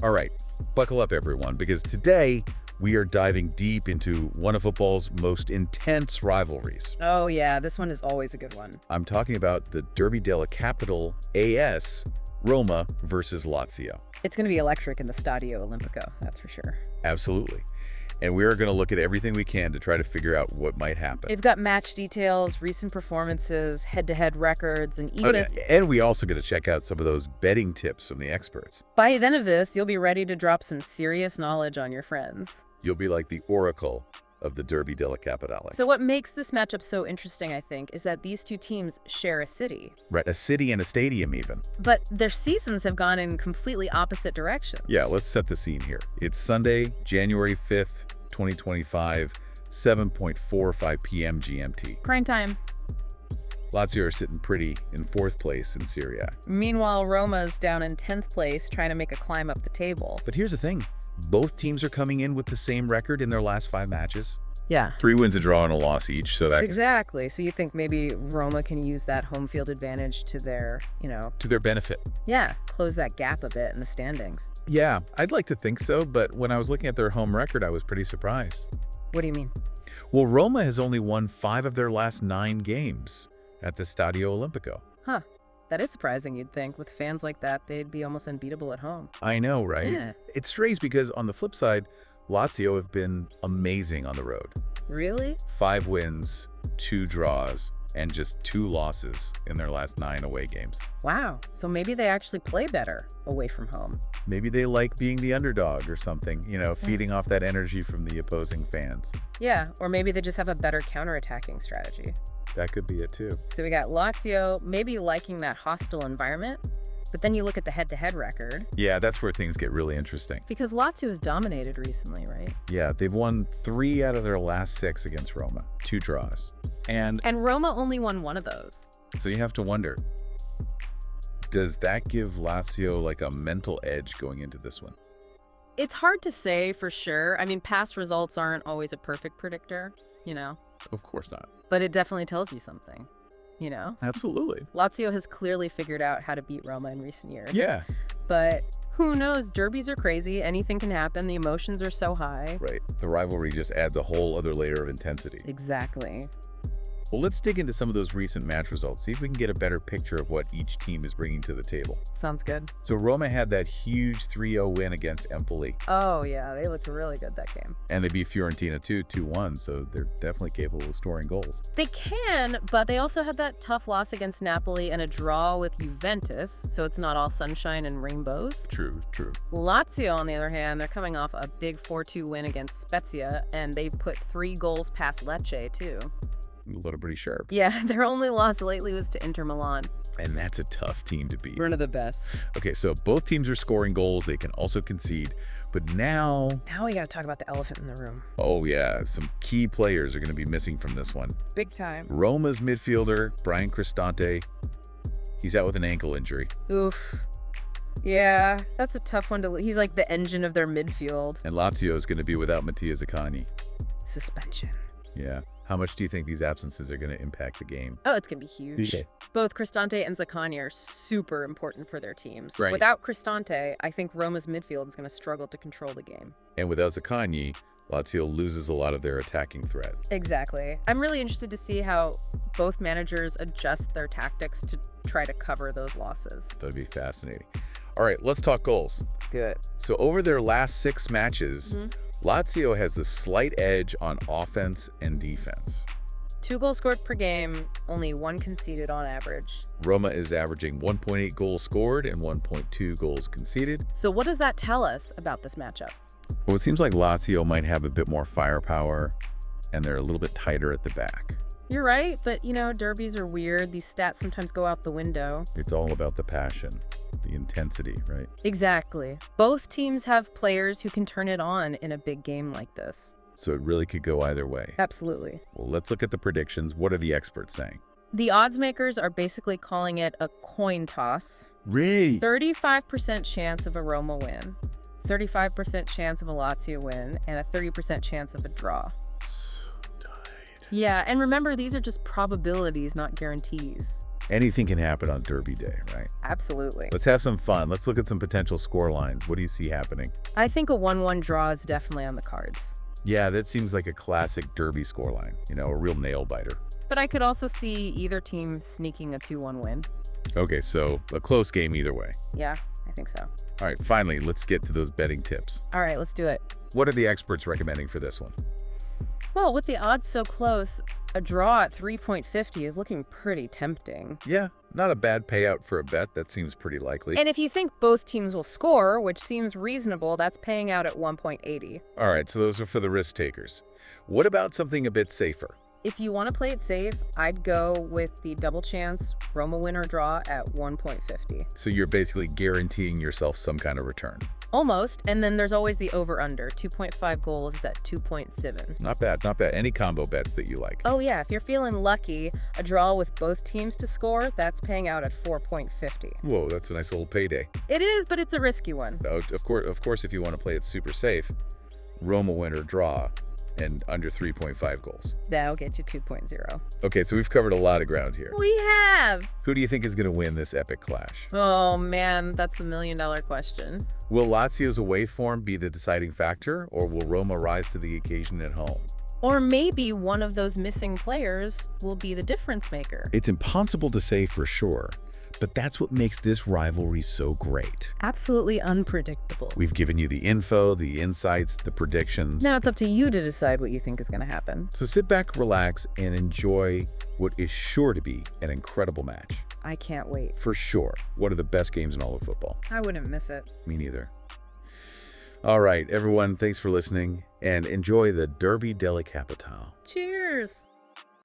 All right, buckle up everyone, because today we are diving deep into one of football's most intense rivalries. Oh yeah, this one is always a good one. I'm talking about the Derby della Capitale, AS Roma versus Lazio. It's going to be electric in the Stadio Olimpico, that's for sure. Absolutely. And we are going to look at everything we can to try to figure out what might happen. They've got match details, recent performances, head-to-head records, and even... And we also got to check out some of those betting tips from the experts. By the end of this, you'll be ready to drop some serious knowledge on your friends. You'll be like the oracle of the Derby della Capitale. So what makes this matchup so interesting, I think, is that these two teams share a city. Right, a city and a stadium even. But their seasons have gone in completely opposite directions. Yeah, let's set the scene here. It's Sunday, January 5th, 2025, 7:45 p.m. GMT. Prime time. Lazio are sitting pretty in 4th place in Serie A. Meanwhile, Roma's down in 10th place, trying to make a climb up the table. But here's the thing. Both teams are coming in with the same record in their last 5 matches. Yeah. 3 wins, a draw, and a loss each. So that Exactly. So you think maybe Roma can use that home field advantage to their, to their benefit. Yeah, close that gap a bit in the standings. Yeah, I'd like to think so, but when I was looking at their home record, I was pretty surprised. What do you mean? Well, Roma has only won 5 of their last 9 games at the Stadio Olimpico. Huh. That is surprising, you'd think. With fans like that, they'd be almost unbeatable at home. I know, right? Yeah. It's strange because on the flip side, Lazio have been amazing on the road. Really? 5 wins, 2 draws, and just 2 losses in their last 9 away games. Wow. So maybe they actually play better away from home. Maybe they like being the underdog or something, feeding off that energy from the opposing fans. Yeah, or maybe they just have a better counterattacking strategy. That could be it too. So we got Lazio maybe liking that hostile environment, but then you look at the head-to-head record. Yeah, that's where things get really interesting. Because Lazio has dominated recently, right? Yeah, they've won 3 out of their last 6 against Roma, 2 draws. And Roma only won 1 of those. So you have to wonder, does that give Lazio like a mental edge going into this one? It's hard to say for sure. I mean, past results aren't always a perfect predictor, Of course not. But it definitely tells you something, Absolutely. Lazio has clearly figured out how to beat Roma in recent years. Yeah. But who knows? Derbies are crazy. Anything can happen. The emotions are so high. Right. The rivalry just adds a whole other layer of intensity. Exactly. Well, let's dig into some of those recent match results, see if we can get a better picture of what each team is bringing to the table. Sounds good. So Roma had that huge 3-0 win against Empoli. Oh, yeah. They looked really good that game. And they beat Fiorentina too, 2-1, so they're definitely capable of scoring goals. They can, but they also had that tough loss against Napoli and a draw with Juventus, so it's not all sunshine and rainbows. True. Lazio, on the other hand, they're coming off a big 4-2 win against Spezia, and they put 3 goals past Lecce, too. A little pretty sharp. Yeah, their only loss lately was to Inter Milan. And that's a tough team to beat. One of the best. Okay, so both teams are scoring goals. They can also concede. But now we got to talk about the elephant in the room. Oh, yeah. Some key players are going to be missing from this one. Big time. Roma's midfielder, Brian Cristante, he's out with an ankle injury. Oof. Yeah, that's a tough one to... He's like the engine of their midfield. And Lazio is going to be without Mattia Zaccagni. Suspension. Yeah. How much do you think these absences are going to impact the game? Oh, it's going to be huge. Okay. Both Cristante and Zaccagni are super important for their teams. Right. Without Cristante, I think Roma's midfield is going to struggle to control the game. And without Zaccagni, Lazio loses a lot of their attacking threat. Exactly. I'm really interested to see how both managers adjust their tactics to try to cover those losses. That'd be fascinating. All right, let's talk goals. Good. So over their last 6 matches, Lazio has the slight edge on offense and defense. 2 goals scored per game, only 1 conceded on average. Roma is averaging 1.8 goals scored and 1.2 goals conceded. So what does that tell us about this matchup? Well, it seems like Lazio might have a bit more firepower, and they're a little bit tighter at the back. You're right, but derbies are weird. These stats sometimes go out the window. It's all about the passion, the intensity, right? Exactly. Both teams have players who can turn it on in a big game like this. So it really could go either way. Absolutely. Well, let's look at the predictions. What are the experts saying? The odds makers are basically calling it a coin toss. Really? 35% chance of a Roma win, 35% chance of a Lazio win, and a 30% chance of a draw. So tight. Yeah, and remember, these are just probabilities, not guarantees. Anything can happen on Derby Day, right? Absolutely. Let's have some fun. Let's look at some potential score lines. What do you see happening? I think a 1-1 draw is definitely on the cards. Yeah, that seems like a classic Derby scoreline. A real nail-biter. But I could also see either team sneaking a 2-1 win. Okay, so a close game either way. Yeah, I think so. All right, finally, let's get to those betting tips. All right, let's do it. What are the experts recommending for this one? Well, with the odds so close, a draw at 3.50 is looking pretty tempting. Yeah, not a bad payout for a bet. That seems pretty likely. And if you think both teams will score, which seems reasonable, that's paying out at 1.80. All right, so those are for the risk takers. What about something a bit safer? If you want to play it safe, I'd go with the double chance Roma win or draw at 1.50. So you're basically guaranteeing yourself some kind of return. Almost, and then there's always the over-under. 2.5 goals is at 2.7. Not bad, not bad. Any combo bets that you like? Oh yeah, if you're feeling lucky, a draw with both teams to score, that's paying out at 4.50. Whoa, that's a nice little payday. It is, but it's a risky one. Oh, of course, if you want to play it super safe, Roma win or draw and under 3.5 goals. That'll get you 2.0. Okay, so we've covered a lot of ground here. We have! Who do you think is going to win this epic clash? Oh man, that's the million-dollar question. Will Lazio's away form be the deciding factor, or will Roma rise to the occasion at home? Or maybe one of those missing players will be the difference maker. It's impossible to say for sure, but that's what makes this rivalry so great. Absolutely unpredictable. We've given you the info, the insights, the predictions. Now it's up to you to decide what you think is going to happen. So sit back, relax, and enjoy what is sure to be an incredible match. I can't wait. For sure. One of the best games in all of football. I wouldn't miss it. Me neither. All right, everyone, thanks for listening, and enjoy the Derby della Capitale. Cheers!